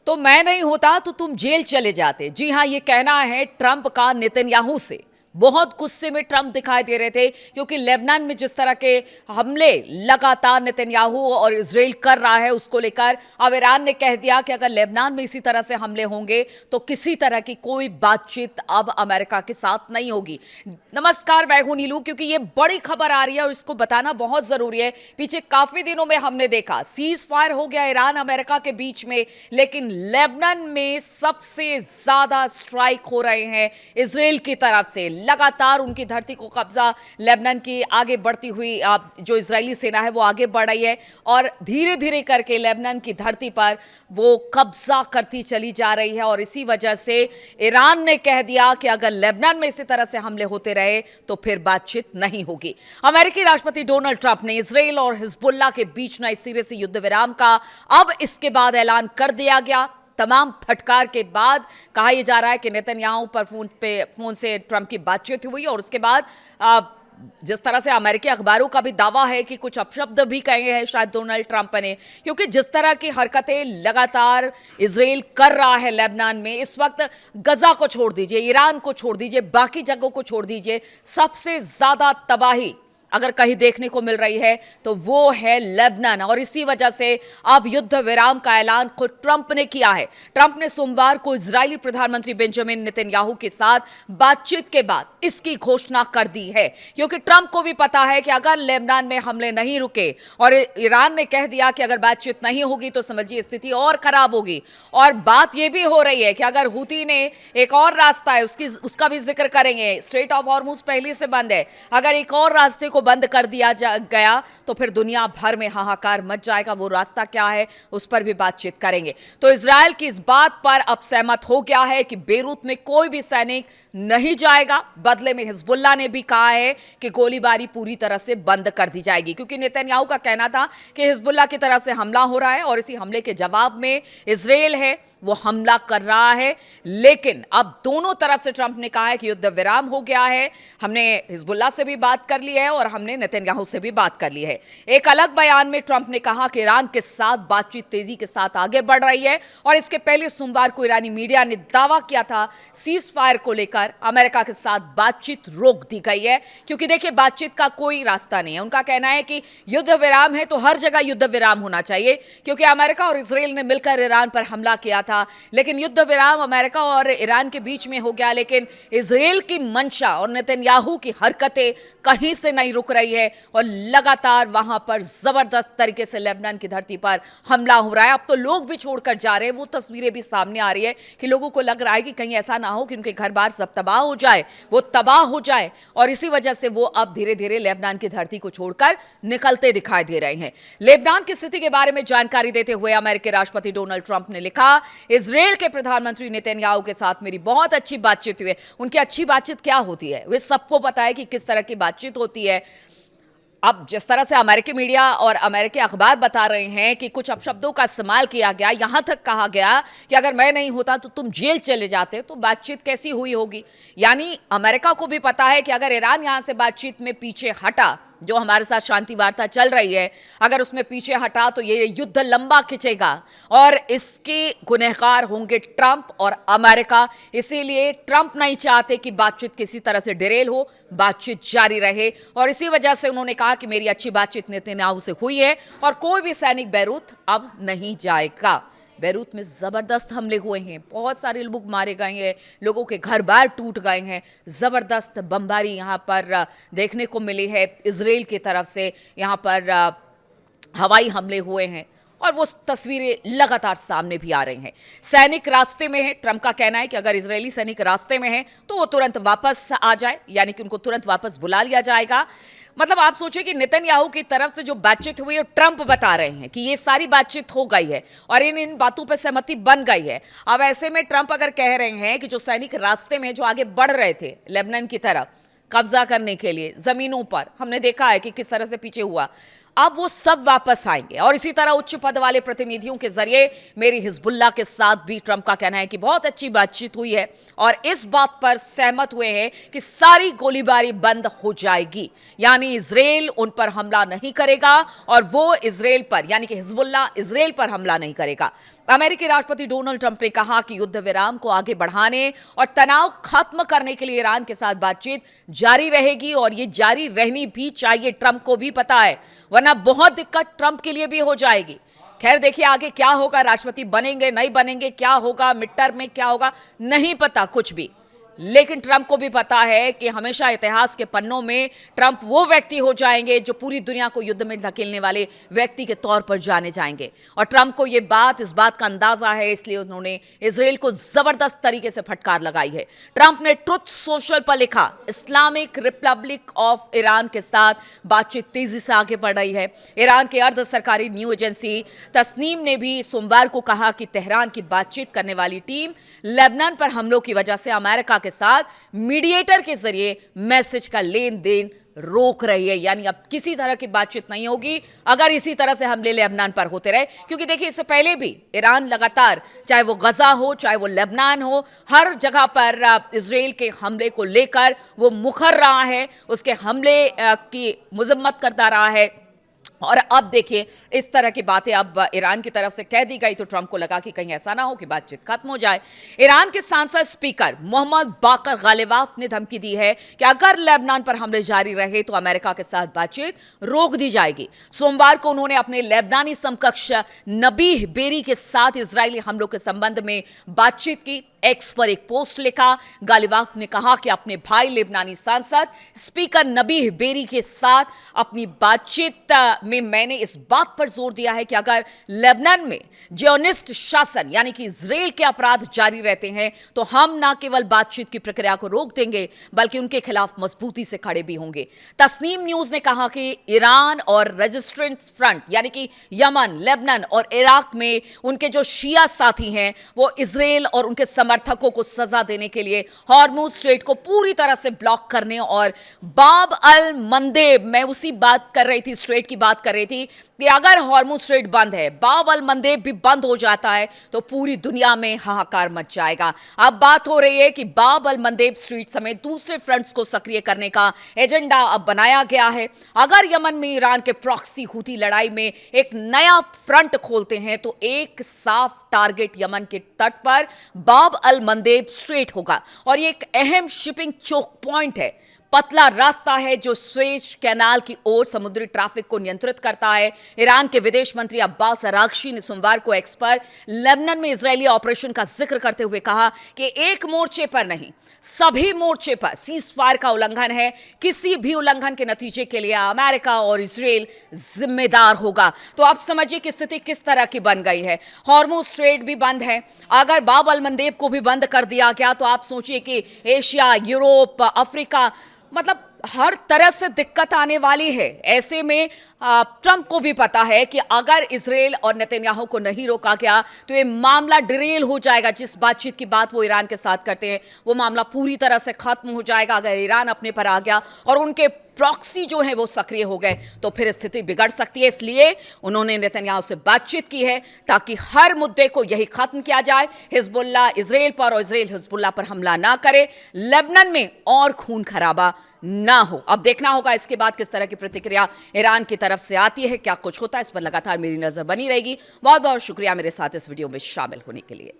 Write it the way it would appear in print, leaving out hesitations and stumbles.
तो मैं नहीं होता तो तुम जेल चले जाते। जी हां, ये कहना है ट्रंप का नेतन्याहू से। बहुत गुस्से में ट्रंप दिखाई दे रहे थे क्योंकि लेबनान में जिस तरह के हमले लगातार नेतन्याहू और इजराइल कर रहा है उसको लेकर अब ईरान ने कह दिया कि अगर लेबनान में इसी तरह से हमले होंगे तो किसी तरह की कोई बातचीत अब अमेरिका के साथ नहीं होगी। नमस्कार, मैं हूं नीलू। क्योंकि ये बड़ी खबर आ रही है और इसको बताना बहुत जरूरी है। पीछे काफी दिनों में हमने देखा सीज फायर हो गया ईरान अमेरिका के बीच में, लेकिन लेबनान में सबसे ज्यादा स्ट्राइक हो रहे हैं इजराइल की तरफ से। लगातार उनकी धरती को कब्जा लेबनान की आगे बढ़ती हुई जो इजरायली सेना है वो आगे बढ़ रही है और धीरे धीरे करके लेबनान की धरती पर वो कब्जा करती चली जा रही है। और इसी वजह से ईरान ने कह दिया कि अगर लेबनान में इसी तरह से हमले होते रहे तो फिर बातचीत नहीं होगी। अमेरिकी राष्ट्रपति डोनाल्ड ट्रंप ने इजराइल और हिजबुल्लाह के बीच नए सिरे से युद्ध विराम का अब इसके बाद ऐलान कर दिया गया। तमाम फटकार के बाद कहा यह जा रहा है कि नेतन्याहू पर फोन से ट्रंप की बातचीत हुई और उसके बाद जिस तरह से अमेरिकी अखबारों का भी दावा है कि कुछ अपशब्द भी कहे हैं शायद डोनाल्ड ट्रंप ने, क्योंकि जिस तरह की हरकतें लगातार इजराइल कर रहा है लेबनान में इस वक्त, गजा को छोड़ दीजिए, ईरान को छोड़ दीजिए, बाकी जगहों को छोड़ दीजिए, सबसे ज्यादा तबाही अगर कहीं देखने को मिल रही है तो वो है लेबनान। और इसी वजह से अब युद्ध विराम का ऐलान खुद ट्रंप ने किया है। ट्रंप ने सोमवार को इजरायली प्रधानमंत्री बेंजामिन नेतन्याहू के साथ बातचीत के बाद इसकी घोषणा कर दी है, क्योंकि ट्रंप को भी पता है कि अगर लेबनान में हमले नहीं रुके और ईरान ने कह दिया कि अगर बातचीत नहीं होगी तो समझिए स्थिति और खराब होगी। और बात यह भी हो रही है कि अगर हूती ने एक और रास्ता है उसका भी जिक्र करेंगे, स्ट्रेट ऑफ हॉर्मुज पहले से बंद है, अगर एक और रास्ते को बंद कर दिया गया तो फिर दुनिया भर में हाहाकार मच जाएगा। वो रास्ता क्या है उस पर भी बातचीत करेंगे। तो इजराइल की इस बात पर अब सहमत हो गया है कि बेरूत में कोई भी सैनिक नहीं जाएगा। बदले में हिजबुल्लाह ने भी कहा है कि गोलीबारी पूरी तरह से बंद कर दी जाएगी, क्योंकि नेतन्याहू का कहना था कि हिजबुल्लाह की तरफ से हमला हो रहा है और इसी हमले के जवाब में इजराइल है वो हमला कर रहा है। लेकिन अब दोनों तरफ से ट्रंप ने कहा है कि युद्ध विराम हो गया है, हमने हिजबुल्लाह से भी बात कर ली है और हमने नेतन्याहू से भी बात कर ली है। एक अलग बयान में ट्रंप ने कहा कि ईरान के साथ बातचीत तेजी के साथ आगे बढ़ रही है और इसके पहले सोमवार को ईरानी मीडिया ने दावा किया था सीज फायर को लेकर अमेरिका के साथ बातचीत रोक दी गई है, क्योंकि देखिए बातचीत का कोई रास्ता नहीं है। उनका कहना है कि युद्ध विराम है तो हर जगह युद्ध विराम होना चाहिए, क्योंकि अमेरिका और इजराइल ने मिलकर ईरान पर हमला किया था। लेकिन युद्ध विराम अमेरिका और ईरान के बीच में हो गया, लेकिन इजराइल की मंशा और नेतन्याहू की हरकतें कहीं से नहीं रुक रही है और लगातार वहां पर जबरदस्त तरीके से लेबनान की धरती पर हमला हो रहा है। अब तो लोग भी छोड़कर जा रहे हैं, वो तस्वीरें भी सामने आ रही है कि लोगों को लग रहा है कि कहीं ऐसा ना हो कि उनके घर बार सब तबाह हो जाए, वो तबाह हो जाए। और इसी वजह से वो अब धीरे धीरे लेबनान की धरती को छोड़कर निकलते दिखाई दे रहे हैं। लेबनान की स्थिति के बारे में जानकारी देते हुए अमेरिकी राष्ट्रपति डोनाल्ड ट्रंप ने लिखा, इजराइल के प्रधानमंत्री नेतन्याहू के साथ मेरी बहुत अच्छी बातचीत हुई है। उनकी अच्छी बातचीत क्या होती है वे सबको पता है कि किस तरह की बातचीत होती है। अब जिस तरह से अमेरिकी मीडिया और अमेरिकी अखबार बता रहे हैं कि कुछ अपशब्दों का इस्तेमाल किया गया, यहां तक कहा गया कि अगर मैं नहीं होता तो तुम जेल चले जाते, तो बातचीत कैसी हुई होगी। यानी अमेरिका को भी पता है कि अगर ईरान यहां से बातचीत में पीछे हटा, जो हमारे साथ शांति वार्ता चल रही है, अगर उसमें पीछे हटा तो ये युद्ध लंबा खिंचेगा और इसके गुनहगार होंगे ट्रंप और अमेरिका। इसीलिए ट्रंप नहीं चाहते कि बातचीत किसी तरह से डिरेल हो, बातचीत जारी रहे। और इसी वजह से उन्होंने कहा कि मेरी अच्छी बातचीत नेतन्याहू से हुई है और कोई भी सैनिक बेरूत अब नहीं जाएगा। बेरूत में ज़बरदस्त हमले हुए हैं, बहुत सारे लोग मारे गए हैं, लोगों के घर बार टूट गए हैं, ज़बरदस्त बमबारी यहाँ पर देखने को मिली है। इजराइल की तरफ से यहाँ पर हवाई हमले हुए हैं और वो तस्वीरें लगातार सामने भी आ रही हैं। सैनिक रास्ते में है, ट्रंप का कहना है कि अगर इजरायली सैनिक रास्ते में हैं तो वो तुरंत वापस आ जाए, यानी कि उनको तुरंत वापस बुला लिया जाएगा। मतलब आप सोचिए कि नेतन्याहू की तरफ से जो बातचीत हुई है, ट्रंप बता रहे हैं कि ये सारी बातचीत हो गई है और इन बातों पर सहमति बन गई है। अब ऐसे में ट्रंप अगर कह रहे हैं कि जो सैनिक रास्ते में जो आगे बढ़ रहे थे लेबनान की तरफ कब्जा करने के लिए जमीनों पर, हमने देखा है कि किस तरह से पीछे हुआ, अब वो सब वापस आएंगे। और इसी तरह उच्च पद वाले प्रतिनिधियों के जरिए मेरी हिजबुल्लाह के साथ भी ट्रंप का कहना है कि बहुत अच्छी बातचीत हुई है और इस बात पर सहमत हुए हैं कि सारी गोलीबारी बंद हो जाएगी, यानी इजराइल उन पर हमला नहीं करेगा और वो इजराइल पर, यानी कि हिजबुल्लाह इजराइल पर हमला नहीं करेगा। अमेरिकी राष्ट्रपति डोनाल्ड ट्रंप ने कहा कि युद्ध विराम को आगे बढ़ाने और तनाव खत्म करने के लिए ईरान के साथ बातचीत जारी रहेगी और ये जारी रहनी भी चाहिए। ट्रंप को भी पता है, वरना बहुत दिक्कत ट्रंप के लिए भी हो जाएगी। खैर देखिए आगे क्या होगा, राष्ट्रपति बनेंगे नहीं बनेंगे, क्या होगा मिड टर्म में, क्या होगा नहीं पता कुछ भी। लेकिन ट्रंप को भी पता है कि हमेशा इतिहास के पन्नों में ट्रंप वो व्यक्ति हो जाएंगे जो पूरी दुनिया को युद्ध में धकेलने वाले व्यक्ति के तौर पर जाने जाएंगे। और ट्रंप को इस बात का अंदाजा है, इसलिए उन्होंने इजराइल को जबरदस्त तरीके से फटकार लगाई है। ट्रंप ने ट्रुथ सोशल पर लिखा, इस्लामिक रिपब्लिक ऑफ ईरान के साथ बातचीत तेजी से आगे बढ़ रही है। ईरान के अर्ध सरकारी न्यूज एजेंसी तस्नीम ने भी सोमवार को कहा कि तेहरान की बातचीत करने वाली टीम लेबनान पर हमलों की वजह से अमेरिका के साथ मीडिएटर के जरिए मैसेज का लेन देन रोक रही है। यानी अब किसी तरह की बातचीत नहीं होगी अगर इसी तरह से हमले लेबनान पर होते रहे, क्योंकि देखिए इससे पहले भी ईरान लगातार, चाहे वो गजा हो चाहे वो लेबनान हो, हर जगह पर इजराइल के हमले को लेकर वो मुखर रहा है, उसके हमले की मजम्मत करता रहा है। और अब देखिए इस तरह की बातें अब ईरान की तरफ से कह दी गई तो ट्रंप को लगा कि कहीं ऐसा ना हो कि बातचीत खत्म हो जाए। ईरान के सांसद स्पीकर मोहम्मद बाकर गालिबाफ ने धमकी दी है कि अगर लेबनान पर हमले जारी रहे तो अमेरिका के साथ बातचीत रोक दी जाएगी। सोमवार को उन्होंने अपने लेबनानी समकक्ष नबीह बेरी के साथ इजरायली हमलों के संबंध में बातचीत की। एक्स पर एक पोस्ट लिखा, गालिबाफ ने कहा कि अपने भाई लेबनानी सांसद स्पीकर नबीह बेरी के साथ अपनी बातचीत में मैंने इस बात पर जोर दिया है कि अगर लेबनान में जियोनिस्ट शासन यानी कि इजराइल के अपराध जारी रहते हैं तो हम न केवल बातचीत की प्रक्रिया को रोक देंगे बल्कि उनके खिलाफ मजबूती से खड़े भी होंगे। तस्नीम न्यूज ने कहा कि ईरान और रेजिस्टेंस फ्रंट यानी कि यमन, लेबनान और इराक में उनके जो शिया साथी हैं वो इजराइल और उनके समर्थकों को सजा देने के लिए हॉर्मुज स्ट्रेट को पूरी तरह से ब्लॉक करने और बाब अल मंदेब, मैं उसी बात कर रही थी, स्ट्रेट की बात कर रही थी कि अगर हॉर्मुज स्ट्रेट बंद है, बाब अल मंदेब भी बंद हो जाता है तो पूरी दुनिया में हाहाकार मच जाएगा। अब बात हो रही है कि बाब अल मंदेब स्ट्रीट समेत दूसरे फ्रंट्स को सक्रिय करने का एजेंडा अब बनाया गया है। अगर यमन में ईरान के प्रॉक्सी हुती लड़ाई में एक नया फ्रंट खोलते हैं तो एक साफ टारगेट यमन के तट पर बाब अल मंदेब स्ट्रेट होगा और ये एक अहम शिपिंग चोक पॉइंट है, पतला रास्ता है जो स्वेज कैनाल की ओर समुद्री ट्रैफिक को नियंत्रित करता है। ईरान के विदेश मंत्री अब्बास अरागची ने सोमवार को एक्स पर लेबनान में इजरायली ऑपरेशन का जिक्र करते हुए कहा कि एक मोर्चे पर नहीं, सभी मोर्चे पर सीज फायर का उल्लंघन है। किसी भी उल्लंघन के नतीजे के लिए अमेरिका और इजराइल जिम्मेदार होगा। तो आप समझिए कि स्थिति किस तरह की बन गई है। हॉर्मुज स्ट्रेट भी बंद है, अगर बाब अल मंदेब को भी बंद कर दिया गया तो आप सोचिए कि एशिया, यूरोप, अफ्रीका, मतलब हर तरह से दिक्कत आने वाली है। ऐसे में ट्रंप को भी पता है कि अगर इजराइल और नेतन्याहू को नहीं रोका गया तो ये मामला डिरेल हो जाएगा। जिस बातचीत की बात वो ईरान के साथ करते हैं वो मामला पूरी तरह से खत्म हो जाएगा। अगर ईरान अपने पर आ गया और उनके प्रॉक्सी जो है वो सक्रिय हो गए तो फिर स्थिति बिगड़ सकती है। इसलिए उन्होंने नेतन्याहू से बातचीत की है ताकि हर मुद्दे को यही खत्म किया जाए, हिजबुल्लाह इजराइल पर और इजराइल हिजबुल्लाह पर हमला ना करे, लेबनान में और खून खराबा ना हो। अब देखना होगा इसके बाद किस तरह की प्रतिक्रिया ईरान की तरफ से आती है, क्या कुछ होता है, इस पर लगातार मेरी नजर बनी रहेगी। बहुत बहुत शुक्रिया मेरे साथ इस वीडियो में शामिल होने के लिए।